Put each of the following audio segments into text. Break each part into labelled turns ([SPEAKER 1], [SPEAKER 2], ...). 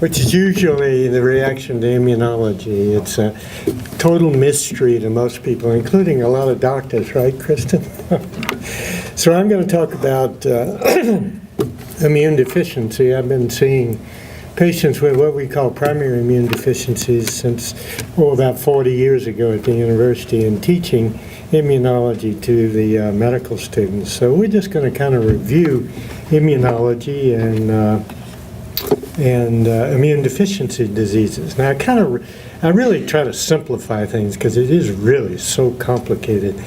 [SPEAKER 1] which is usually the reaction to immunology. It's a total mystery to most people, including a lot of doctors, right, Kristen? So I'm going to talk about immune deficiency. I've been seeing patients with what we call primary immune deficiencies since, about 40 years ago at the university, and teaching immunology to the medical students. So we're just going to kind of review immunology and immune deficiency diseases. Now, I really try to simplify things because it is really so complicated.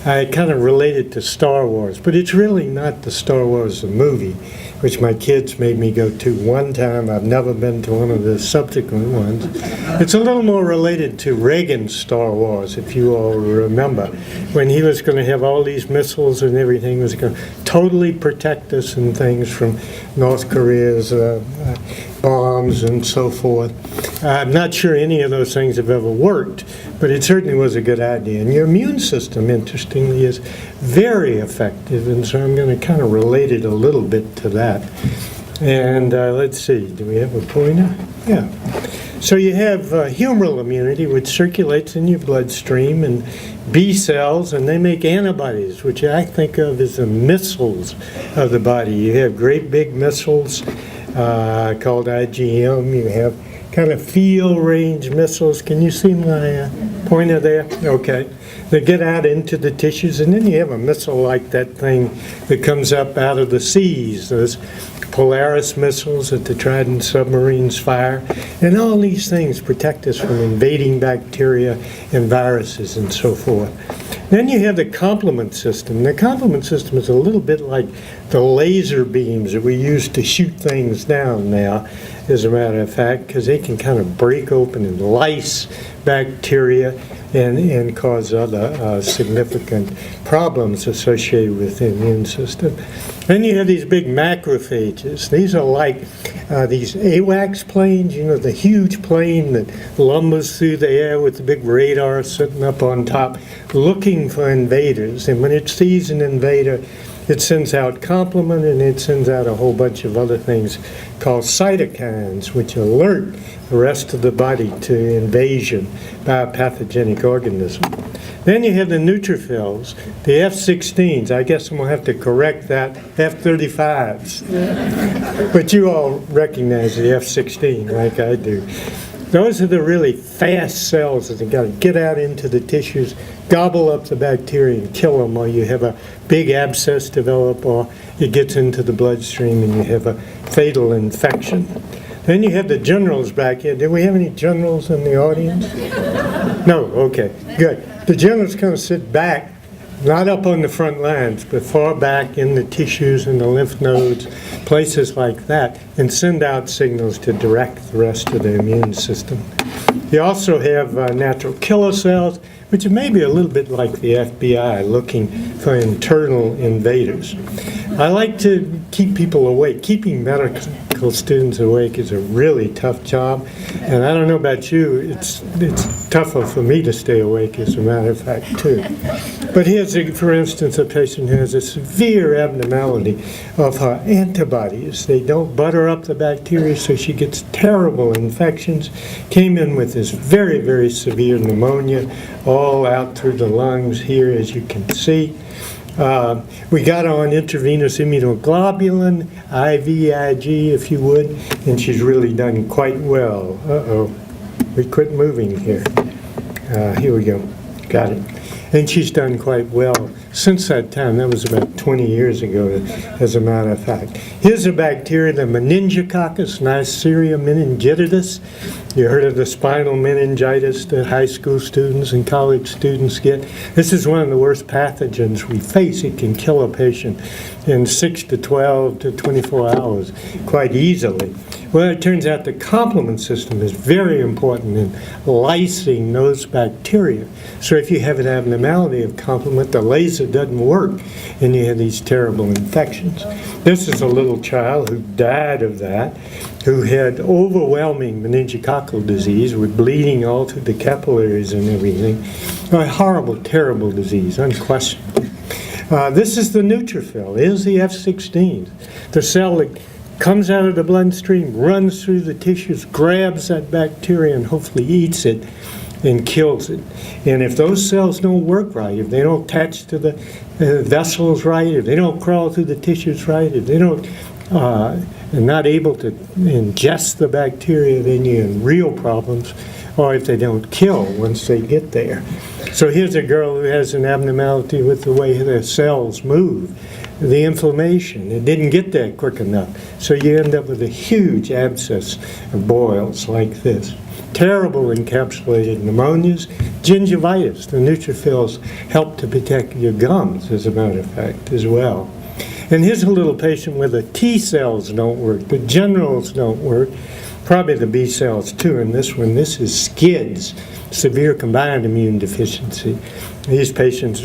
[SPEAKER 1] I kind of relate it to Star Wars, but it's really not the Star Wars the movie, which my kids made me go to one time. I've never been to one of the subsequent ones. It's a little more related to Reagan's Star Wars, if you all remember, when he was going to have all these missiles and everything, was going to totally protect us and things from North Korea's bombs and so forth. I'm not sure any of those things have ever worked, but it certainly was a good idea. And your immune system, interestingly, is very effective, and so I'm going to kind of relate it a little bit to that. And let's see, do we have a pointer? Yeah. So you have humoral immunity, which circulates in your bloodstream, and B cells, and they make antibodies, which I think of as the missiles of the body. You have great big missiles called IgM. You have kind of field range missiles. Can you see my pointer there? Okay. They get out into the tissues, and then you have a missile like that thing that comes up out of the seas, those Polaris missiles that the Trident submarines fire. And all these things protect us from invading bacteria and viruses and so forth. Then you have the complement system. The complement system is a little bit like the laser beams that we use to shoot things down now, as a matter of fact, because they can kind of break open and lyse bacteria and cause other significant problems associated with the immune system. Then you have these big macrophages. These are like these AWACS planes, you know, the huge plane that lumbers through the air with the big radar sitting up on top, looking for invaders. And when it sees an invader, it sends out complement, and it sends out a whole bunch of other things called cytokines, which alert the rest of the body to invasion by a pathogenic organism. Then you have the neutrophils, the F-16s. I guess I'm going to have to correct that, F-35s. But you all recognize the F-16 like I do. Those are the really fast cells that have got to get out into the tissues, gobble up the bacteria and kill them, or you have a big abscess develop, or it gets into the bloodstream and you have a fatal infection. Then you have the generals back here. Do we have any generals in the audience? No? Okay, good. The generals kind of sit back, not up on the front lines, but far back in the tissues and the lymph nodes, places like that, and send out signals to direct the rest of the immune system. You also have natural killer cells, which may be a little bit like the FBI, looking for internal invaders. I like to keep people awake. Keeping medical students awake is a really tough job, and I don't know about you, it's tougher for me to stay awake, as a matter of fact, too. But here's, for instance, a patient who has a severe abnormality of her antibodies. They don't butter up the bacteria, so she gets terrible infections. Came in with this very, very severe pneumonia, all out through the lungs here, as you can see. We got on intravenous immunoglobulin, IVIG, if you would, and she's really done quite well. Uh-oh, we quit moving here. Here we go, got it. And she's done quite well since that time. That was about 20 years ago, as a matter of fact. Here's a bacteria, the meningococcus, Neisseria meningitidis. You heard of the spinal meningitis that high school students and college students get. This is one of the worst pathogens we face. It can kill a patient in 6 to 12 to 24 hours quite easily. Well, it turns out the complement system is very important in lysing those bacteria. So if you have an abnormality of complement, the laser doesn't work, and you have these terrible infections. This is a little child who died of that, who had overwhelming meningococcal disease with bleeding all through the capillaries and everything. A horrible, terrible disease, unquestionably. This is the neutrophil. Here's the F-16, the cell that comes out of the bloodstream, runs through the tissues, grabs that bacteria, and hopefully eats it and kills it. And if those cells don't work right, if they don't attach to the vessels right, if they don't crawl through the tissues right, if they don't are not able to ingest the bacteria, then you're in real problems, or if they don't kill once they get there. So here's a girl who has an abnormality with the way their cells move. The inflammation, it didn't get there quick enough. So you end up with a huge abscess of boils like this. Terrible encapsulated pneumonias, gingivitis. The neutrophils help to protect your gums, as a matter of fact, as well. And here's a little patient where the T cells don't work, the generals don't work, probably the B cells too. And this one, this is SCIDs, severe combined immune deficiency. These patients,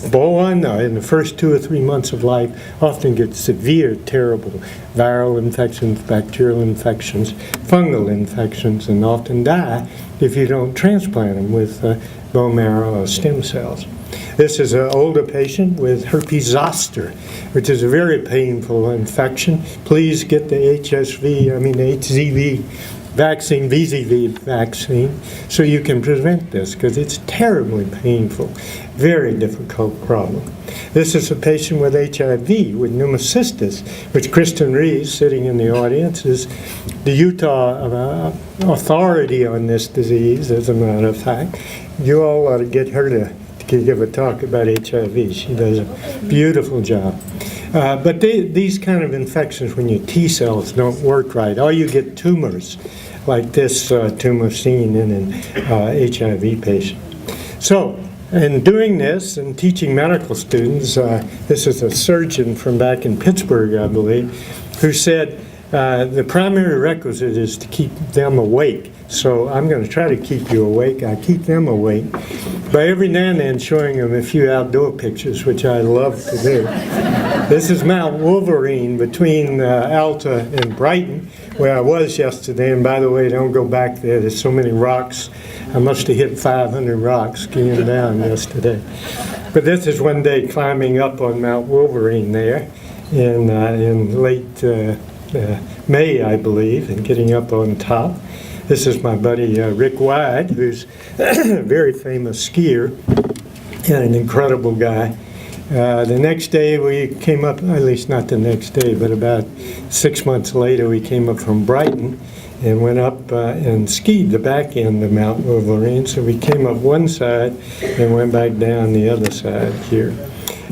[SPEAKER 1] born in the first 2 or 3 months of life, often get severe, terrible viral infections, bacterial infections, fungal infections, and often die if you don't transplant them with bone marrow or stem cells. This is an older patient with herpes zoster, which is a very painful infection. Please get the HZV vaccine, VZV vaccine, so you can prevent this, because it's terribly painful, very difficult problem. This is a patient with HIV, with pneumocystis, which Kristen Reeves, sitting in the audience, is the Utah authority on this disease, as a matter of fact. You all ought to get her to give a talk about HIV. She does a beautiful job. But these kind of infections, when your T cells don't work right, or you get tumors, like this tumor seen in an HIV patient. So, in doing this and teaching medical students, this is a surgeon from back in Pittsburgh, I believe, who said the primary requisite is to keep them awake. So I'm going to try to keep you awake. I keep them awake by every now and then showing them a few outdoor pictures, which I love to do. This is Mount Wolverine between Alta and Brighton, where I was yesterday. And by the way, don't go back there. There's so many rocks. I must have hit 500 rocks skiing down yesterday. But this is one day climbing up on Mount Wolverine there in late May, I believe, and getting up on top. This is my buddy Rick Wide, who's a very famous skier and an incredible guy. The next day we came up, at least not the next day, but about 6 months later we came up from Brighton and went up and skied the back end of Mount Wolverine. So we came up one side and went back down the other side here.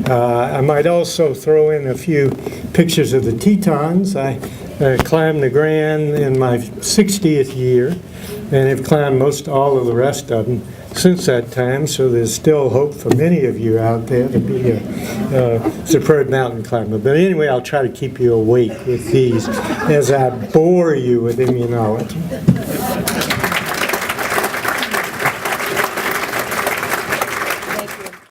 [SPEAKER 1] I might also throw in a few pictures of the Tetons. I climbed the Grand in my 60th year and have climbed most all of the rest of them since that time, so there's still hope for many of you out there to be a superb mountain climber. But anyway, I'll try to keep you awake with these as I bore you with immunology.